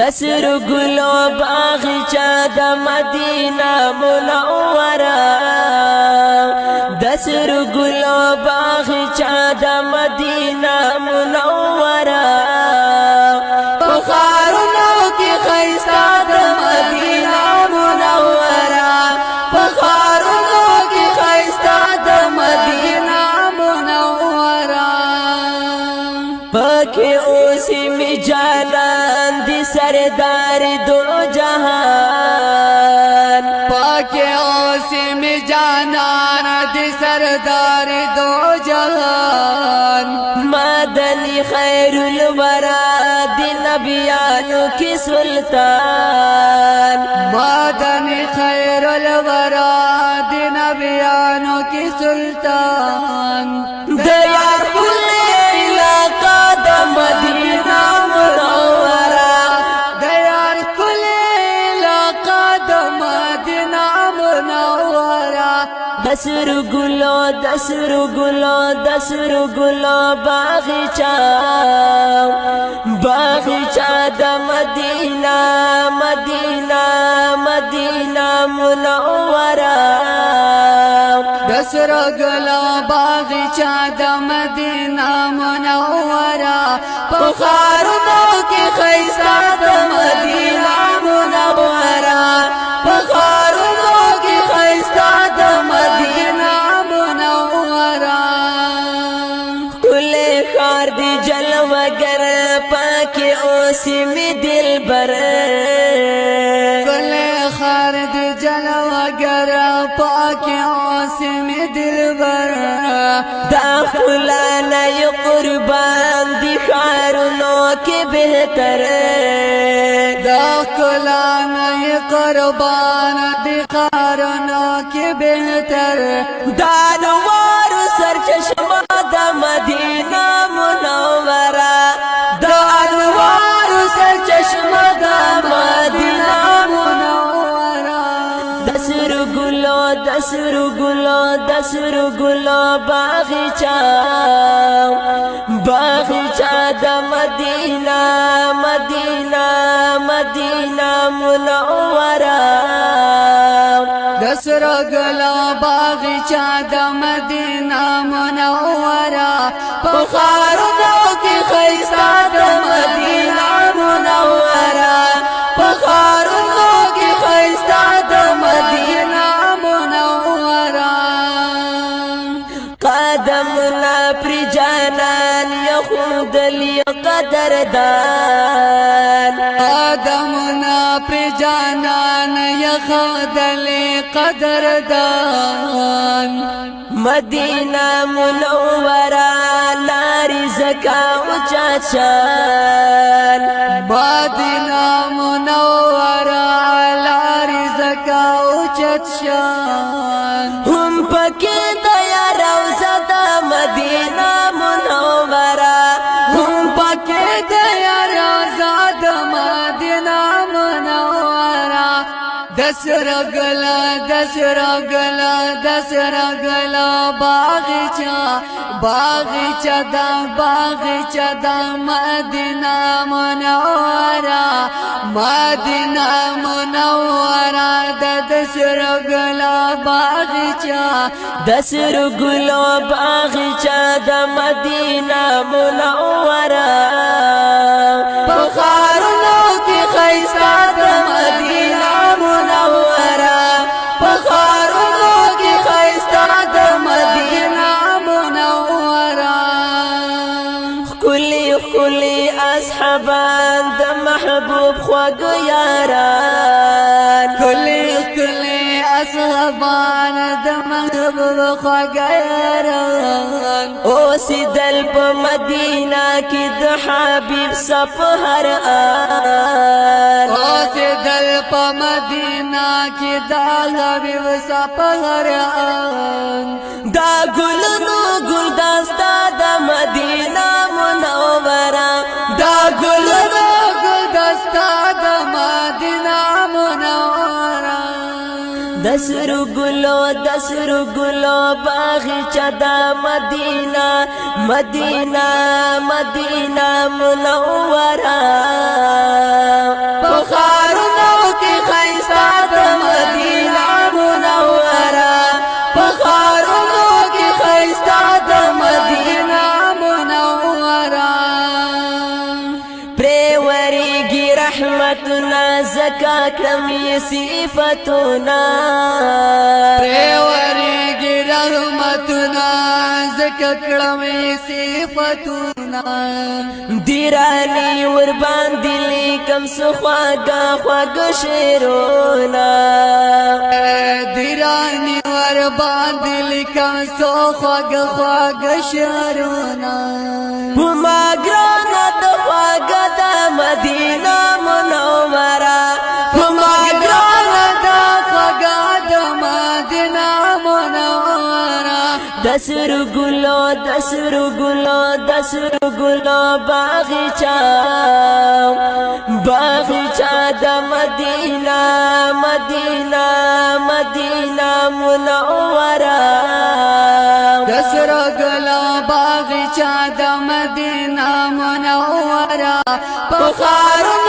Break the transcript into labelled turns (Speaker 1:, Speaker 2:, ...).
Speaker 1: دسر گلو باغچہ د مدینہ منورہ دسر گلو باغچہ د مدینہ منورہ
Speaker 2: پخارونو کی خیستا د مدینہ منورہ پخارونو کی خیستا د مدینہ منورہ
Speaker 1: پاکی اوسی می جانان دی سردار دو جہان
Speaker 2: پاکی اوسی می جانان دی سردار دو جہان
Speaker 1: مدنی خیر الورا دی نبیانو کی سلطان
Speaker 2: مدنی خیر الورا دی نبیانو کی سلطان
Speaker 1: دیار کلی علاقہ دا مدینہ منورہ
Speaker 2: دیار کلی علاقہ دا مدینہ منورہ
Speaker 1: دسر گلو دسر گلو دسر گلو باغچہ باغچہ دا مدینہ مدینہ مدینہ منورہ
Speaker 2: دسر گلو باغچہ دا مدینہ منورہ پخارونو کی خیستا دا مدینہ منورہ پخارونو کی خیستا دا مدینہ منورہ
Speaker 1: کل خار دی جلوہ گر پاکی اوسی می دل بر
Speaker 2: کل خار دی جلوہ گر پاکی اوسی می دل بر
Speaker 1: دا خلانا ی قربان دی خارونو کی بہتر
Speaker 2: دا کلانا ی قربان دی خارونو کی بہتر
Speaker 1: دانوار سر چشمہ دا مدینہ منورہ
Speaker 2: دانوار سر چشمہ دا مدینہ منورہ
Speaker 1: دسر گلو دسر گلو دسر گلو باغچہ باغچہ دا مدینہ مدینہ مدینہ منورہ
Speaker 2: دسر گلا باغچہ دا مدینہ منورہ پخارونو کی خیستا دا مدینہ منورہ پخارونو کی خیستا دا مدینہ منورہ
Speaker 1: قدمنا پری جانان یخود لی قدردان
Speaker 2: آدمنا پی جانان یخدل قدردان
Speaker 1: مدینہ منورہ لاری زکا اچا شان
Speaker 2: مدینہ منورہ لاری زکا اوچت شان
Speaker 1: ہم پکی دیا روزہ دا مدینہ منورہ
Speaker 2: ہم پکے گیا روزہ دا مدینہ منورہ دسر گلا دسر گلا دسر گلا باغچہ باغچہ دا مدینہ منورہ مدینہ منورہ دا دسر گلا باغچہ
Speaker 1: دسر گلو باغچہ دا مدینہ منورہ
Speaker 2: پخارونو کی خیستا دا مدینہ منورہ پخارونو کی خیستا دا مدینہ منورہ
Speaker 1: کلی کلی اصحابان دا محبوب خواگ یاران
Speaker 2: کلی کلی اصحابان دا محبوب خواگیران
Speaker 1: اوسی دل پا مدینہ کی دا حبیب سپ ہر آن
Speaker 2: اوسی دل پا مدینہ کی دا حبیب سپ ہر آن
Speaker 1: دا گلنو گلدستا دا مدینہ منورہ
Speaker 2: دا گلنو گلدستا دا مدینہ منورہ
Speaker 1: دسر گلو باغچہ دا مدینہ مدینہ مدینہ منورہ وریږي رحمتنا زکا کمی صفتنا
Speaker 2: پریوریږي رحمتنا زکا کمی صفتنا
Speaker 1: دیرانی ور باندې لیکم سو خواږه خواږه شعرونه
Speaker 2: دیرانی ور باندې لیکم سو خواږه خواږه شعرونه
Speaker 1: ما ګرانه د خواږه د مدینه منوره
Speaker 2: ما ګرانه د خواږه د مدینه منوره
Speaker 1: دسر گلو باغچا د مدینه منوره
Speaker 2: دسر گلو باغچا د مدینه منوره بخارو